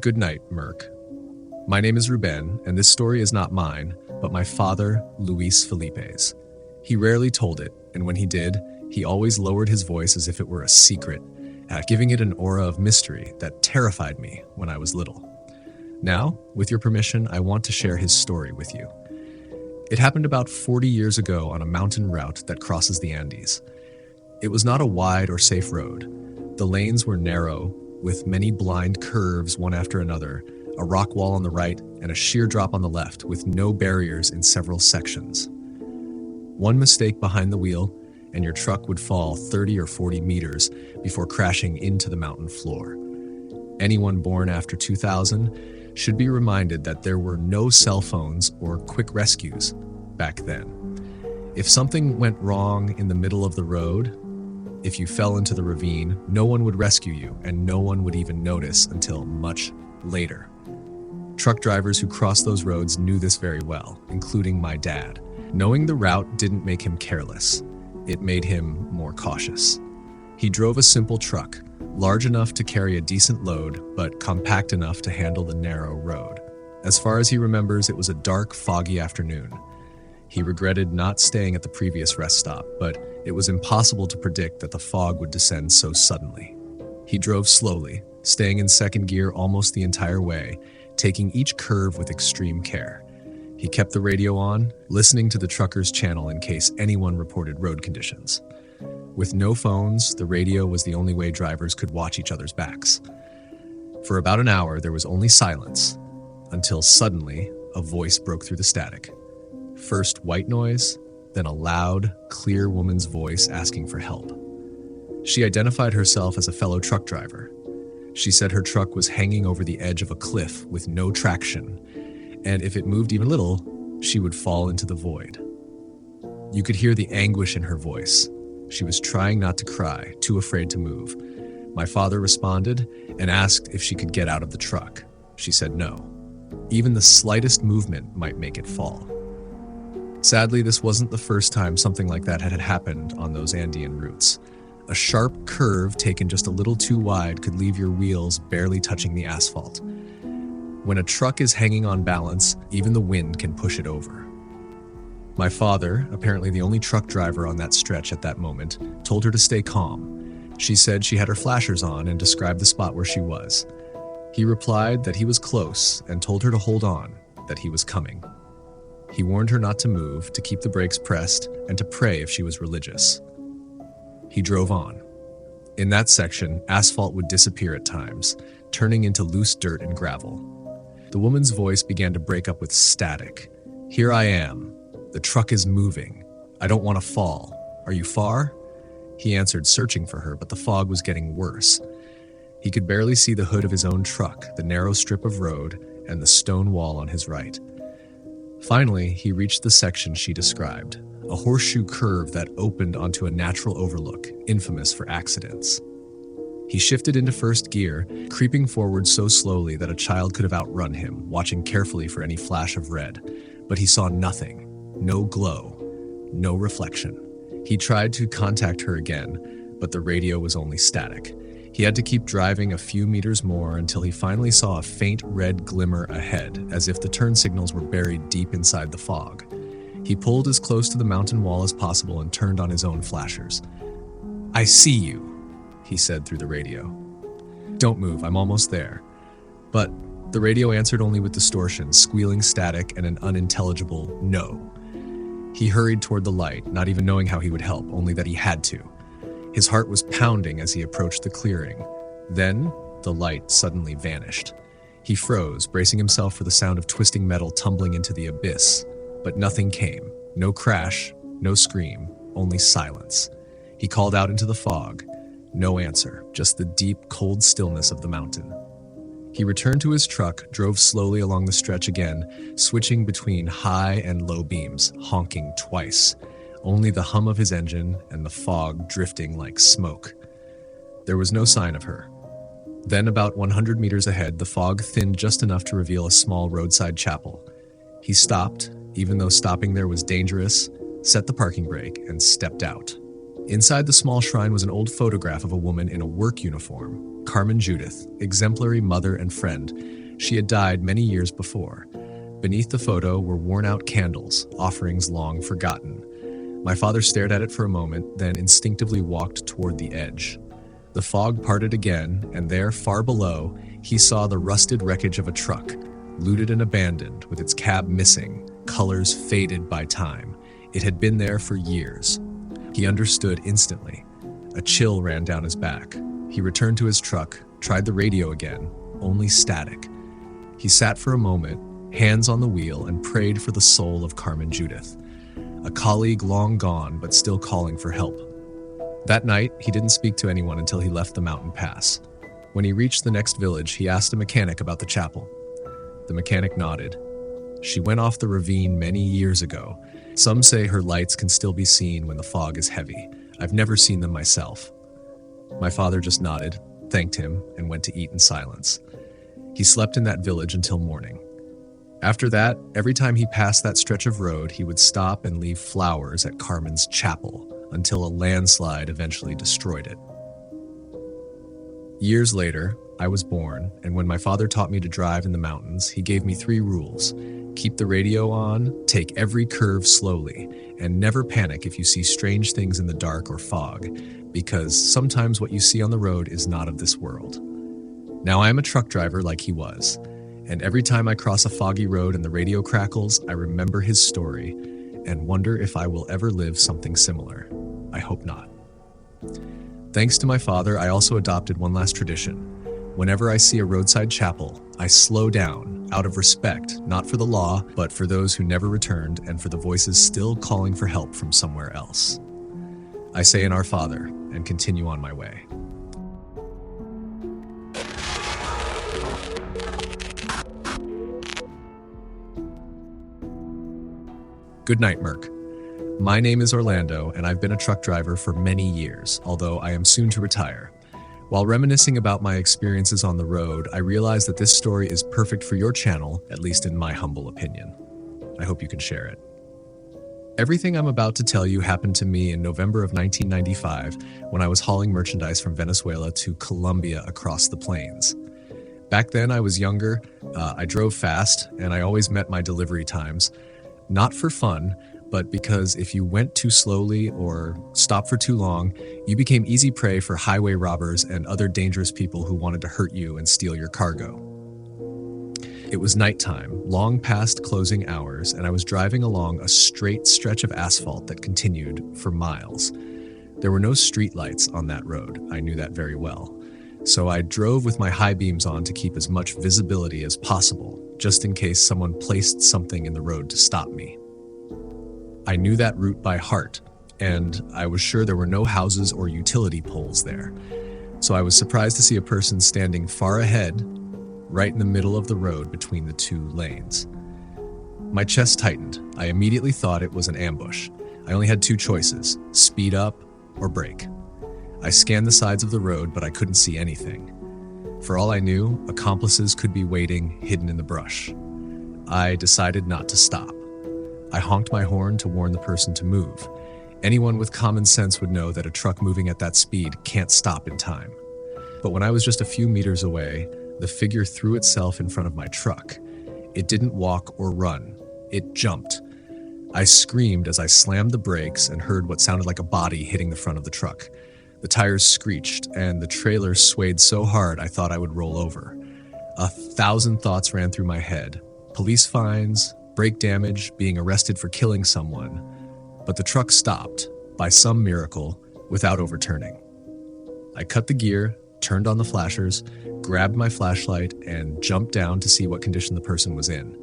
Good night, Murk. My name is Ruben, and this story is not mine, but my father, Luis Felipe's. He rarely told it, and when he did, he always lowered his voice as if it were a secret, giving it an aura of mystery that terrified me when I was little. Now, with your permission, I want to share his story with you. It happened about 40 years ago on a mountain route that crosses the Andes. It was not a wide or safe road. The lanes were narrow, with many blind curves one after another, a rock wall on the right, and a sheer drop on the left, with no barriers in several sections. One mistake behind the wheel, and your truck would fall 30 or 40 meters before crashing into the mountain floor. Anyone born after 2000 should be reminded that there were no cell phones or quick rescues back then. If something went wrong in the middle of the road, if you fell into the ravine, no one would rescue you, and no one would even notice until much later. Truck drivers who crossed those roads knew this very well, including my dad. Knowing the route didn't make him careless. It made him more cautious. He drove a simple truck, large enough to carry a decent load, but compact enough to handle the narrow road. As far as he remembers, it was a dark, foggy afternoon. He regretted not staying at the previous rest stop, but it was impossible to predict that the fog would descend so suddenly. He drove slowly, staying in second gear almost the entire way, taking each curve with extreme care. He kept the radio on, listening to the trucker's channel in case anyone reported road conditions. With no phones, the radio was the only way drivers could watch each other's backs. For about an hour, there was only silence, until suddenly a voice broke through the static. First white noise, then a loud, clear woman's voice asking for help. She identified herself as a fellow truck driver. She said her truck was hanging over the edge of a cliff with no traction, and if it moved even little, she would fall into the void. You could hear the anguish in her voice. She was trying not to cry, too afraid to move. My father responded and asked if she could get out of the truck. She said no. Even the slightest movement might make it fall. Sadly, this wasn't the first time something like that had happened on those Andean routes. A sharp curve taken just a little too wide could leave your wheels barely touching the asphalt. When a truck is hanging on balance, even the wind can push it over. My father, apparently the only truck driver on that stretch at that moment, told her to stay calm. She said she had her flashers on and described the spot where she was. He replied that he was close and told her to hold on, that he was coming. He warned her not to move, to keep the brakes pressed, and to pray if she was religious. He drove on. In that section, asphalt would disappear at times, turning into loose dirt and gravel. The woman's voice began to break up with static. "Here I am. The truck is moving. I don't want to fall. Are you far?" He answered, searching for her, but the fog was getting worse. He could barely see the hood of his own truck, the narrow strip of road, and the stone wall on his right. Finally, he reached the section she described, a horseshoe curve that opened onto a natural overlook, infamous for accidents. He shifted into first gear, creeping forward so slowly that a child could have outrun him, watching carefully for any flash of red. But he saw nothing, no glow, no reflection. He tried to contact her again, but the radio was only static. He had to keep driving a few meters more until he finally saw a faint red glimmer ahead, as if the turn signals were buried deep inside the fog. He pulled as close to the mountain wall as possible and turned on his own flashers. "I see you," he said through the radio. "Don't move, I'm almost there." But the radio answered only with distortion, squealing static, and an unintelligible no. He hurried toward the light, not even knowing how he would help, only that he had to. His heart was pounding as he approached the clearing. Then, the light suddenly vanished. He froze, bracing himself for the sound of twisting metal tumbling into the abyss. But nothing came. No crash, no scream, only silence. He called out into the fog. No answer, just the deep, cold stillness of the mountain. He returned to his truck, drove slowly along the stretch again, switching between high and low beams, honking twice. Only the hum of his engine and the fog drifting like smoke. There was no sign of her. Then, about 100 meters ahead, the fog thinned just enough to reveal a small roadside chapel. He stopped, even though stopping there was dangerous, set the parking brake, and stepped out. Inside the small shrine was an old photograph of a woman in a work uniform, Carmen Judith, exemplary mother and friend. She had died many years before. Beneath the photo were worn-out candles, offerings long forgotten. My father stared at it for a moment, then instinctively walked toward the edge. The fog parted again, and there, far below, he saw the rusted wreckage of a truck, looted and abandoned, with its cab missing, colors faded by time. It had been there for years. He understood instantly. A chill ran down his back. He returned to his truck, tried the radio again, only static. He sat for a moment, hands on the wheel, and prayed for the soul of Carmen Judith, a colleague long gone but still calling for help. That night, he didn't speak to anyone until he left the mountain pass. When he reached the next village, he asked a mechanic about the chapel. The mechanic nodded. She went off the ravine many years ago. Some say her lights can still be seen when the fog is heavy. I've never seen them myself. My father just nodded, thanked him, and went to eat in silence. He slept in that village until morning. After that, every time he passed that stretch of road, he would stop and leave flowers at Carmen's chapel until a landslide eventually destroyed it. Years later, I was born, and when my father taught me to drive in the mountains, he gave me 3 rules. Keep the radio on, take every curve slowly, and never panic if you see strange things in the dark or fog, because sometimes what you see on the road is not of this world. Now I am a truck driver like he was, and every time I cross a foggy road and the radio crackles, I remember his story and wonder if I will ever live something similar. I hope not. Thanks to my father, I also adopted one last tradition. Whenever I see a roadside chapel, I slow down, out of respect, not for the law, but for those who never returned and for the voices still calling for help from somewhere else. I say in Our Father and continue on my way. Good night, Murk. My name is Orlando, and I've been a truck driver for many years, although I am soon to retire. While reminiscing about my experiences on the road, I realized that this story is perfect for your channel, at least in my humble opinion. I hope you can share it. Everything I'm about to tell you happened to me in November of 1995 when I was hauling merchandise from Venezuela to Colombia across the plains. Back then, I was younger, I drove fast, and I always met my delivery times. Not for fun, but because if you went too slowly or stopped for too long, you became easy prey for highway robbers and other dangerous people who wanted to hurt you and steal your cargo. It was nighttime, long past closing hours, and I was driving along a straight stretch of asphalt that continued for miles. There were no street lights on that road. I knew that very well. So I drove with my high beams on to keep as much visibility as possible, just in case someone placed something in the road to stop me. I knew that route by heart, and I was sure there were no houses or utility poles there. So I was surprised to see a person standing far ahead, right in the middle of the road between the 2 lanes. My chest tightened. I immediately thought it was an ambush. I only had 2 choices, speed up or brake. I scanned the sides of the road, but I couldn't see anything. For all I knew, accomplices could be waiting, hidden in the brush. I decided not to stop. I honked my horn to warn the person to move. Anyone with common sense would know that a truck moving at that speed can't stop in time. But when I was just a few meters away, the figure threw itself in front of my truck. It didn't walk or run. It jumped. I screamed as I slammed the brakes and heard what sounded like a body hitting the front of the truck. The tires screeched, and the trailer swayed so hard I thought I would roll over. 1,000 thoughts ran through my head. Police fines, brake damage, being arrested for killing someone. But the truck stopped, by some miracle, without overturning. I cut the gear, turned on the flashers, grabbed my flashlight, and jumped down to see what condition the person was in.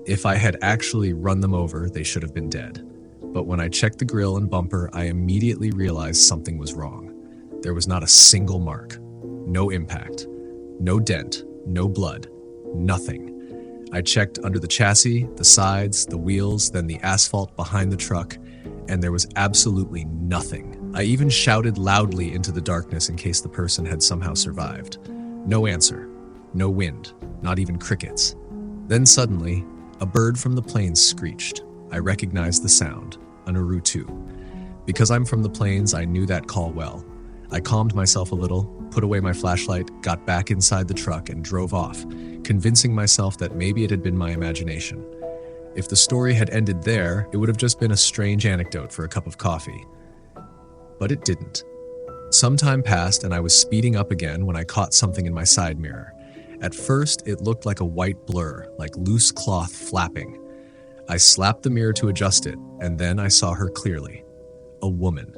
If I had actually run them over, they should have been dead. But when I checked the grille and bumper, I immediately realized something was wrong. There was not a single mark, no impact, no dent, no blood, nothing. I checked under the chassis, the sides, the wheels, then the asphalt behind the truck, and there was absolutely nothing. I even shouted loudly into the darkness in case the person had somehow survived. No answer, no wind, not even crickets. Then suddenly, a bird from the plains screeched. I recognized the sound, an urutu. Because I'm from the plains, I knew that call well. I calmed myself a little, put away my flashlight, got back inside the truck, and drove off, convincing myself that maybe it had been my imagination. If the story had ended there, it would have just been a strange anecdote for a cup of coffee. But it didn't. Some time passed and I was speeding up again when I caught something in my side mirror. At first, it looked like a white blur, like loose cloth flapping. I slapped the mirror to adjust it, and then I saw her clearly. A woman,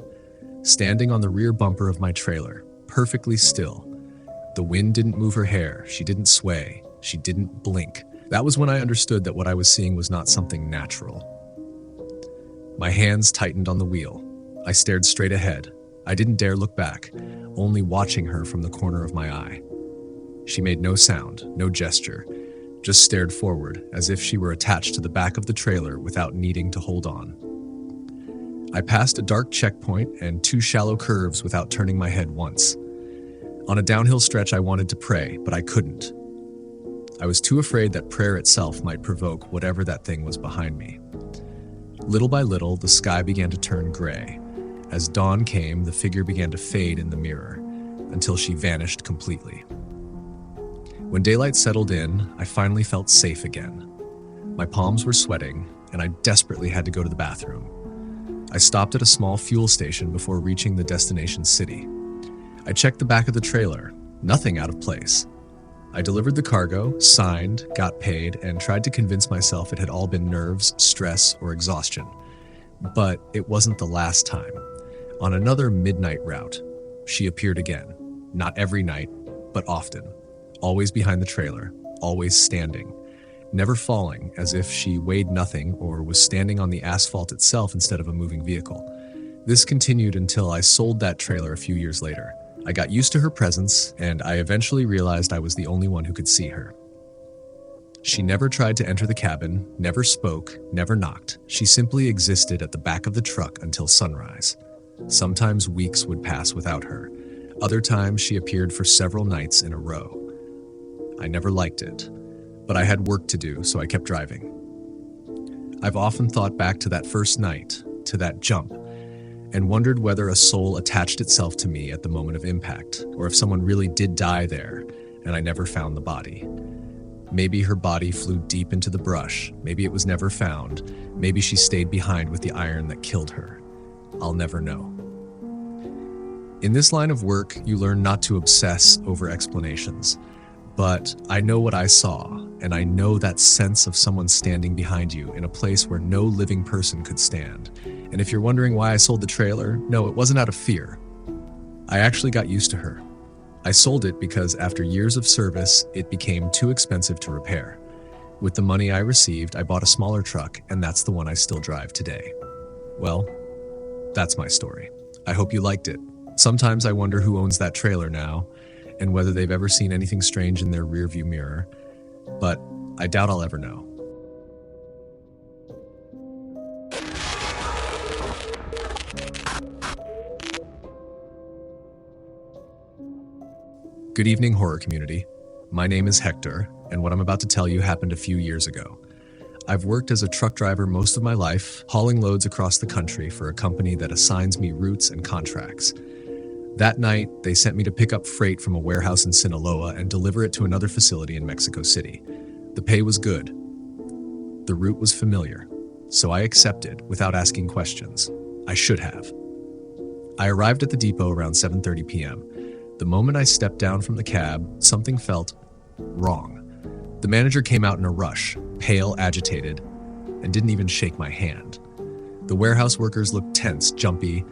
standing on the rear bumper of my trailer, perfectly still. The wind didn't move her hair, she didn't sway, she didn't blink. That was when I understood that what I was seeing was not something natural. My hands tightened on the wheel. I stared straight ahead. I didn't dare look back, only watching her from the corner of my eye. She made no sound, no gesture, just stared forward as if she were attached to the back of the trailer without needing to hold on. I passed a dark checkpoint and 2 shallow curves without turning my head once. On a downhill stretch, I wanted to pray, but I couldn't. I was too afraid that prayer itself might provoke whatever that thing was behind me. Little by little, the sky began to turn gray. As dawn came, the figure began to fade in the mirror, until she vanished completely. When daylight settled in, I finally felt safe again. My palms were sweating, and I desperately had to go to the bathroom. I stopped at a small fuel station before reaching the destination city. I checked the back of the trailer, nothing out of place. I delivered the cargo, signed, got paid, and tried to convince myself it had all been nerves, stress, or exhaustion. But it wasn't the last time. On another midnight route, she appeared again. Not every night, but often. Always behind the trailer, always standing. Never falling, as if she weighed nothing or was standing on the asphalt itself instead of a moving vehicle. This continued until I sold that trailer a few years later. I got used to her presence, and I eventually realized I was the only one who could see her. She never tried to enter the cabin, never spoke, never knocked. She simply existed at the back of the truck until sunrise. Sometimes weeks would pass without her. Other times she appeared for several nights in a row. I never liked it, but I had work to do, so I kept driving. I've often thought back to that first night, to that jump, and wondered whether a soul attached itself to me at the moment of impact, or if someone really did die there, and I never found the body. Maybe her body flew deep into the brush, maybe it was never found, maybe she stayed behind with the iron that killed her. I'll never know. In this line of work, you learn not to obsess over explanations. But I know what I saw, and I know that sense of someone standing behind you in a place where no living person could stand. And if you're wondering why I sold the trailer, no, it wasn't out of fear. I actually got used to her. I sold it because after years of service, it became too expensive to repair. With the money I received, I bought a smaller truck, and that's the one I still drive today. Well, that's my story. I hope you liked it. Sometimes I wonder who owns that trailer now, and whether they've ever seen anything strange in their rearview mirror, but I doubt I'll ever know. Good evening, horror community. My name is Hector, and what I'm about to tell you happened a few years ago. I've worked as a truck driver most of my life, hauling loads across the country for a company that assigns me routes and contracts. That night, they sent me to pick up freight from a warehouse in Sinaloa and deliver it to another facility in Mexico City. The pay was good. The route was familiar, so I accepted without asking questions. I should have. I arrived at the depot around 7:30 p.m. The moment I stepped down from the cab, something felt wrong. The manager came out in a rush, pale, agitated, and didn't even shake my hand. The warehouse workers looked tense, jumpy,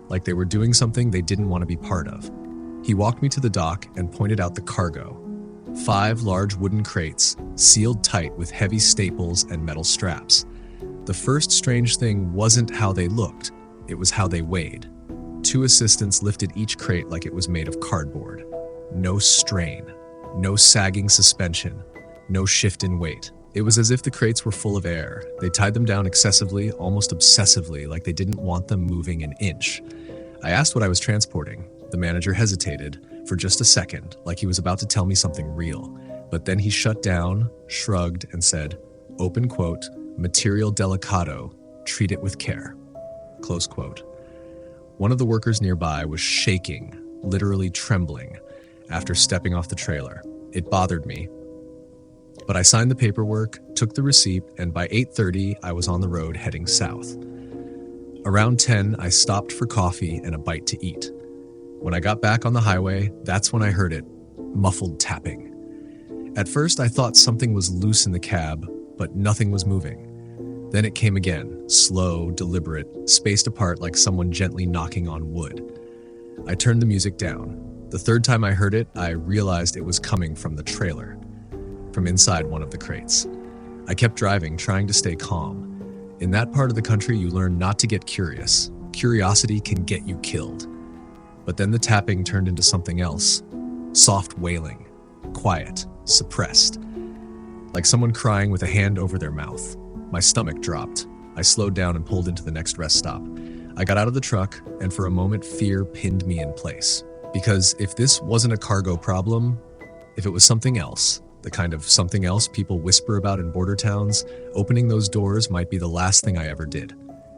like they were doing something they didn't want to be part of. He walked me to the dock and pointed out the cargo. 5 large wooden crates, sealed tight with heavy staples and metal straps. The first strange thing wasn't how they looked, it was how they weighed. 2 assistants lifted each crate like it was made of cardboard. No strain, no sagging suspension, no shift in weight. It was as if the crates were full of air. They tied them down excessively, almost obsessively, like they didn't want them moving an inch. I asked what I was transporting. The manager hesitated for just a second, like he was about to tell me something real. But then he shut down, shrugged, and said, open quote, material delicado, treat it with care, close quote. One of the workers nearby was shaking, literally trembling, after stepping off the trailer. It bothered me, but I signed the paperwork, took the receipt, and by 8:30, I was on the road heading south. Around 10, I stopped for coffee and a bite to eat. When I got back on the highway, that's when I heard it, muffled tapping. At first, I thought something was loose in the cab, but nothing was moving. Then it came again, slow, deliberate, spaced apart like someone gently knocking on wood. I turned the music down. The third time I heard it, I realized it was coming from the trailer, from inside one of the crates. I kept driving, trying to stay calm. In that part of the country, you learn not to get curious. Curiosity can get you killed. But then the tapping turned into something else. Soft wailing, quiet, suppressed, like someone crying with a hand over their mouth. My stomach dropped. I slowed down and pulled into the next rest stop. I got out of the truck, and for a moment, fear pinned me in place. Because if this wasn't a cargo problem, if it was something else, the kind of something else people whisper about in border towns, opening those doors might be the last thing I ever did.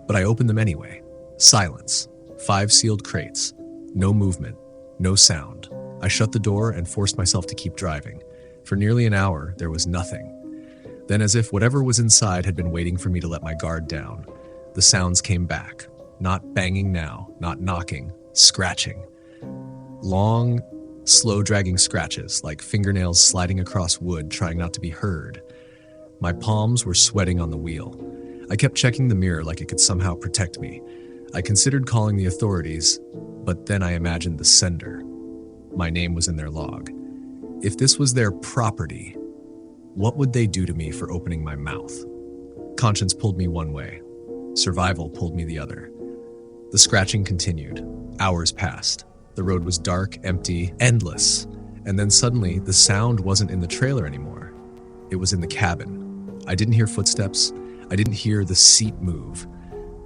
But I opened them anyway. Silence. 5 sealed crates. No movement. No sound. I shut the door and forced myself to keep driving. For nearly an hour, there was nothing. Then, as if whatever was inside had been waiting for me to let my guard down, the sounds came back. Not banging now, not knocking, scratching. Long, slow-dragging scratches, like fingernails sliding across wood, trying not to be heard. My palms were sweating on the wheel. I kept checking the mirror like it could somehow protect me. I considered calling the authorities, but then I imagined the sender. My name was in their log. If this was their property, what would they do to me for opening my mouth? Conscience pulled me one way. Survival pulled me the other. The scratching continued. Hours passed. The road was dark, empty, endless. And then suddenly, the sound wasn't in the trailer anymore. It was in the cabin. I didn't hear footsteps. I didn't hear the seat move.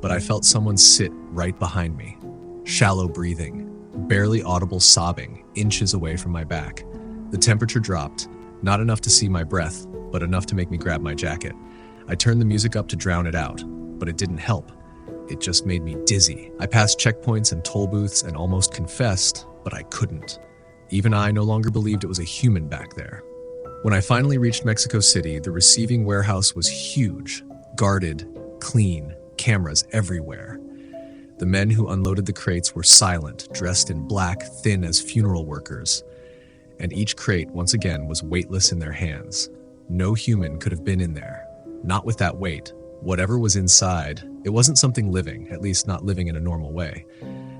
But I felt someone sit right behind me. Shallow breathing, barely audible sobbing, inches away from my back. The temperature dropped. Not enough to see my breath, but enough to make me grab my jacket. I turned the music up to drown it out, but it didn't help. It just made me dizzy. I passed checkpoints and toll booths and almost confessed, but I couldn't. Even I no longer believed it was a human back there. When I finally reached Mexico City, the receiving warehouse was huge, guarded, clean, cameras everywhere. The men who unloaded the crates were silent, dressed in black, thin as funeral workers. And each crate, once again, was weightless in their hands. No human could have been in there. Not with that weight. Whatever was inside, it wasn't something living, at least not living in a normal way.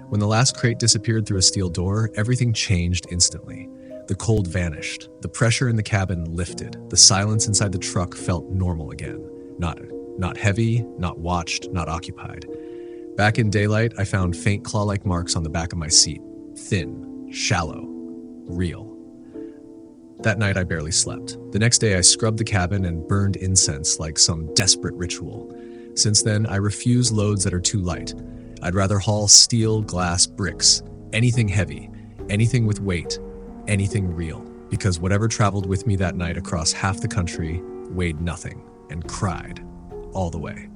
When the last crate disappeared through a steel door, everything changed instantly. The cold vanished. The pressure in the cabin lifted. The silence inside the truck felt normal again. Not heavy, not watched, not occupied. Back in daylight, I found faint claw-like marks on the back of my seat. Thin, shallow, real. That night, I barely slept. The next day, I scrubbed the cabin and burned incense like some desperate ritual. Since then, I refuse loads that are too light. I'd rather haul steel, glass, bricks, anything heavy, anything with weight, anything real. Because whatever traveled with me that night across half the country weighed nothing and cried all the way.